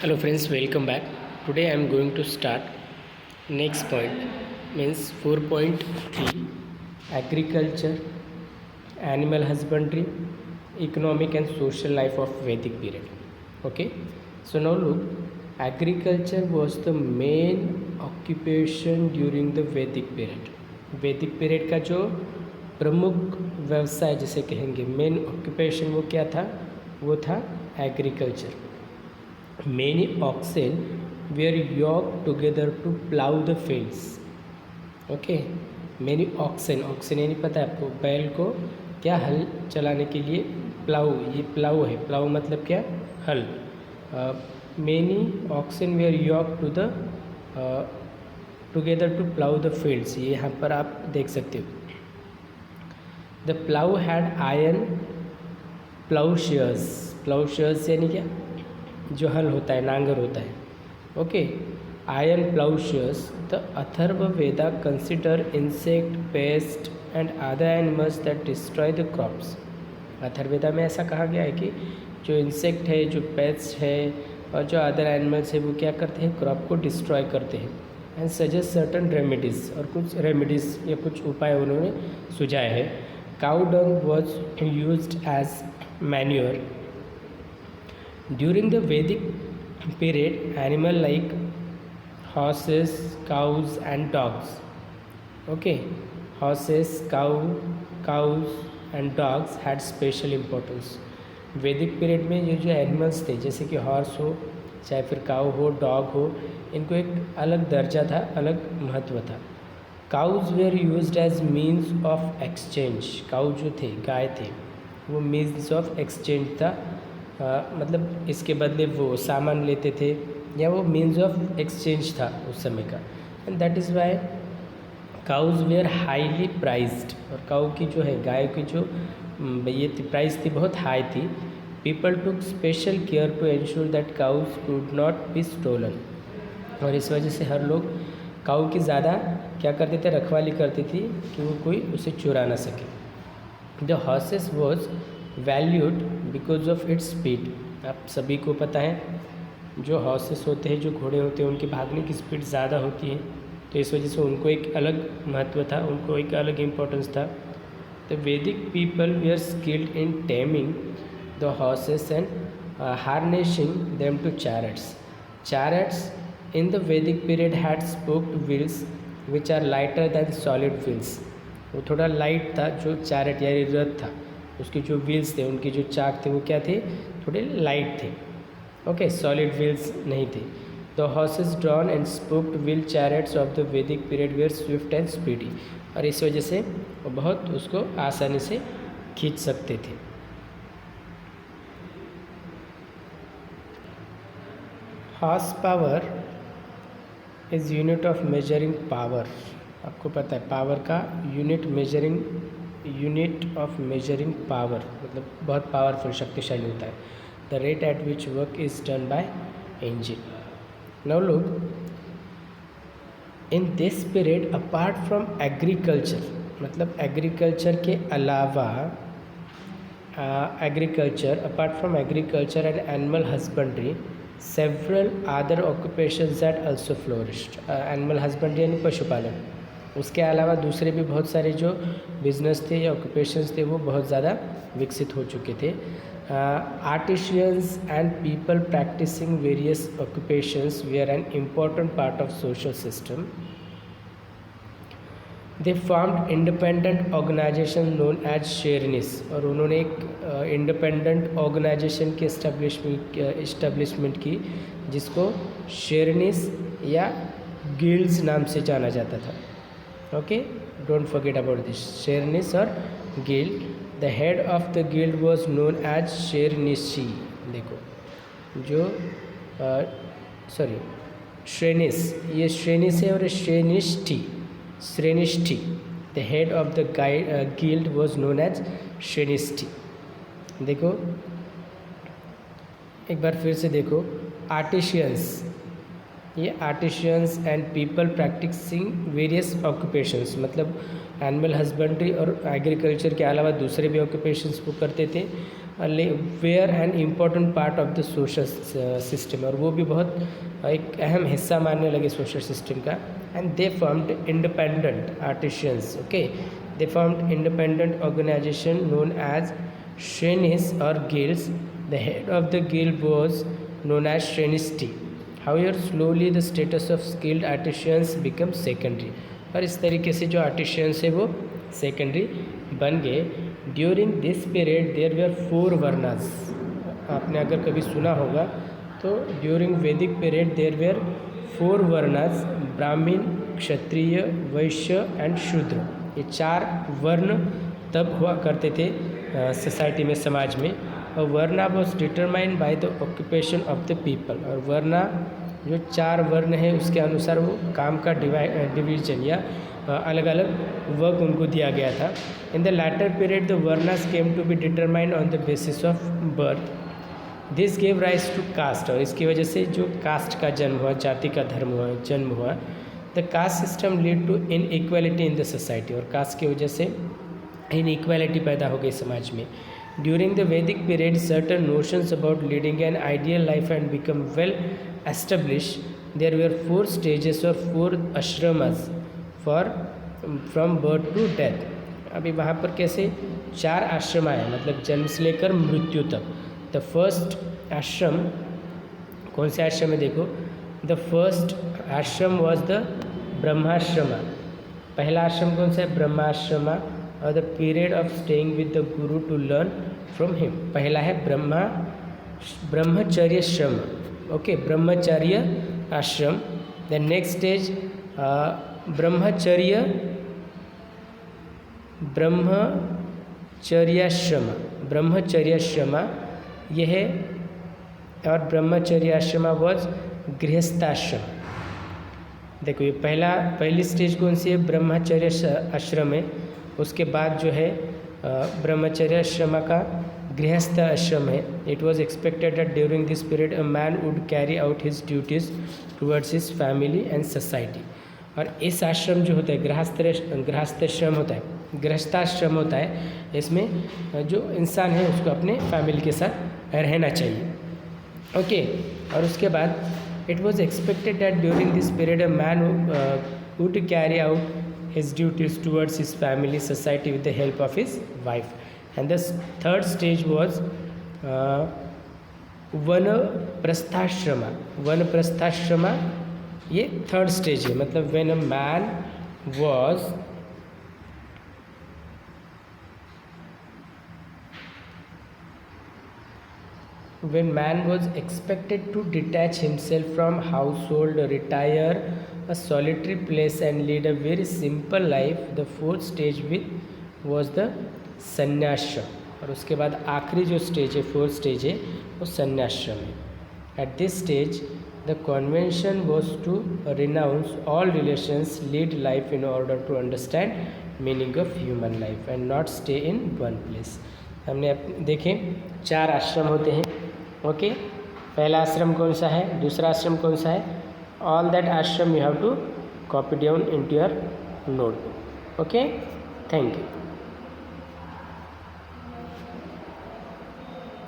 Hello friends, welcome back. Today I am going to start next point, means 4.3, agriculture, animal husbandry, economic and social life of Vedic period. Okay, so now look, agriculture was the main occupation during the Vedic period. वैदिक period का जो प्रमुख व्यवसाय जिसे कहेंगे, main occupation, वो क्या था? वो था agriculture. Many oxen were yoked together to plow the fields. Okay, many oxen यानी पता है आपको, बैल को क्या हल चलाने के लिए प्लाऊ, ये प्लाऊ है. प्लाऊ मतलब क्या? हल. Many oxen were yoked to the together to plow the fields. ये यहाँ पर आप देख सकते हो. The plow had iron plowshares. Plowshares यानी क्या? जो हल होता है, नांगर होता है. Okay, iron ploughshares. The Atharvaveda consider insect, pest and other animals that destroy the crops. Atharvaveda में ऐसा कहा गया है कि जो इंसेक्ट है, जो पेस्ट है और जो अदर एनिमल्स है, वो क्या करते हैं? क्रॉप को डिस्ट्रॉय करते हैं. एंड सजेस्ट सर्टन रेमेडीज़, और कुछ रेमेडीज़ या कुछ उपाय उन्होंने सुझाए हैं. Cow dung was used as manure. During the Vedic period, animals like horses, cows and dogs. Okay, horses, cows and dogs had special importance. वैदिक पीरियड में ये जो एनिमल्स थे, जैसे कि हॉर्स हो, चाहे फिर काऊ हो, डॉग हो, इनको एक अलग दर्जा था, अलग महत्व था. Cows were used as means of exchange. Cow जो थे, गाय थे, वो मीन्स ऑफ एक्सचेंज था. मतलब इसके बदले वो सामान लेते थे, या वो मीन्स ऑफ एक्सचेंज था उस समय का. And that is why cows were highly prized. और काऊ की जो है, गाय की जो ये थी, प्राइस थी, बहुत हाई थी. People took special care to ensure that cows could not be stolen. और इस वजह से हर लोग काऊ की ज़्यादा क्या करते थे? रखवाली करती थी कि वो कोई उसे चुरा ना सके. The horses was valued because of its speed. आप सभी को पता है, जो हॉर्सेस होते हैं, जो घोड़े होते हैं, उनकी भागने की स्पीड ज़्यादा होती है, तो इस वजह से उनको एक अलग महत्व था, उनको एक अलग इम्पोर्टेंस था. The Vedic people we are skilled in taming the horses and harnessing them to chariots. Chariots in the Vedic period had spoked wheels which are lighter than solid wheels. वो थोड़ा लाइट था जो chariot यानी रथ था, उसके जो wheels थे, उनके जो चाक थे, वो क्या थे? थोड़े लाइट थे. ओके, सॉलिड व्हील्स नहीं थे. The horses drawn and spoked wheel chariots of the Vedic period were swift and speedy. और इस वजह से वो बहुत उसको आसानी से खींच सकते थे. Horse power is unit of measuring power. आपको पता है, पावर का यूनिट ऑफ मेजरिंग पावर मतलब बहुत पावरफुल, शक्तिशाली होता है. The rate at which work is done by engine. Now look, in this period apart from agriculture, मतलब एग्रीकल्चर के अलावा, apart from agriculture and animal husbandry, several other occupations that also flourished. Animal husbandry यानी पशुपालन, उसके अलावा दूसरे भी बहुत सारे जो बिजनेस थे या ऑक्यूपेशंस थे, वो बहुत ज़्यादा विकसित हो चुके थे. Artisans and people practicing various occupations were an important part of social system. They formed independent organization known as shrenis. और उन्होंने एक इंडिपेंडेंट ऑर्गेनाइजेशन की इस्टेब्लिशमेंट की, जिसको शेरनिस या गिल्ड्स नाम से जाना जाता था. Okay, don't forget about this, shrenis और guild. The head of the guild was known as shreshthi. देखो, जो श्रेनिस, ये श्रेनिस है और shreshthi. The head of the guild was known as shreshthi. देखो एक बार फिर से देखो, आर्टिशियंस, ये artisans and people practicing various occupations, मतलब एनिमल हस्बेंड्री और एग्रीकल्चर के अलावा दूसरे भी ऑक्यूपेशंस वो करते थे. Were an important part of the social system, और वो भी बहुत एक अहम हिस्सा मानने लगे सोशल सिस्टम का. And they formed independent artisans. Okay, they formed independent organization known as shrenis और guilds. The head of the guild was known as Shrestha. However, slowly the status of skilled artisans become secondary. और इस तरीके से जो artisans है वो secondary बन गए. During this period there were 4 varnas. आपने अगर कभी सुना होगा तो ड्यूरिंग वैदिक पीरियड देयर वर 4 वर्णास, ब्राह्मण, क्षत्रिय, वैश्य एंड शूद्र. ये 4 वर्ण तब हुआ करते थे सोसाइटी में, समाज में. और varna was determined by the occupation of the people. और वर्ना जो 4 वर्ण है उसके अनुसार वो काम का डिवीजन या अलग अलग वर्क उनको दिया गया था. In the latter period the varnas came to be determined on the basis of birth. This gave rise to caste. और इसकी वजह से जो कास्ट का जन्म हुआ, जाति का जन्म हुआ. The caste system lead to inequality in the society. और कास्ट की वजह से इनइक्वालिटी पैदा हो गई समाज में. During the Vedic period, certain notions about leading an ideal life and become well established. There were 4 stages or 4 ashramas from birth to death. अभी वहाँ पर कैसे 4 आश्रम आए, मतलब जन्म से लेकर मृत्यु तक. द फर्स्ट आश्रम, कौन से आश्रम है देखो. द फर्स्ट आश्रम वॉज द ब्रह्माश्रमा. पहला आश्रम कौन सा है, ब्रह्माश्रमा. और the period of staying with the Guru to learn from him. पहला है ब्रह्मचर्य श्रम. ओके, ब्रह्मचर्य आश्रम. द नेक्स्ट स्टेज ब्रह्मचर्याश्रम यह है. और ब्रह्मचर्याश्रम वॉज गृहस्थाश्रम. देखो ये पहली स्टेज कौन सी है, ब्रह्मचर्य आश्रम है. उसके बाद जो है ब्रह्मचर्य आश्रम का गृहस्थ आश्रम है. It was expected that during this period a man would carry out his duties towards his family and society. और इस आश्रम जो होता है गृहस्थाश्रम होता है, गृहस्थाश्रम होता है. इसमें जो इंसान है उसको अपने फैमिली के साथ रहना चाहिए. ओके, और उसके बाद it was expected that during this period a man would carry out his duties towards his family, society with the help of his wife. And the third stage was vanaprastha. vanaprastha ये third stage है. मतलब when a man was expected to detach himself from household, retire a solitary place and lead a very simple life. The fourth stage was the sannyasam. और उसके बाद आखिरी जो stage है, fourth stage है, वो संन्याश्रम है. At this stage the convention was to renounce all relations, lead life in order to understand meaning of human life and not stay in one place. हमने देखें 4 आश्रम होते हैं. ओके, पहला आश्रम कौन सा है, दूसरा आश्रम कौन सा है. All that ashram you have to copy down into your notebook. Okay, thank you.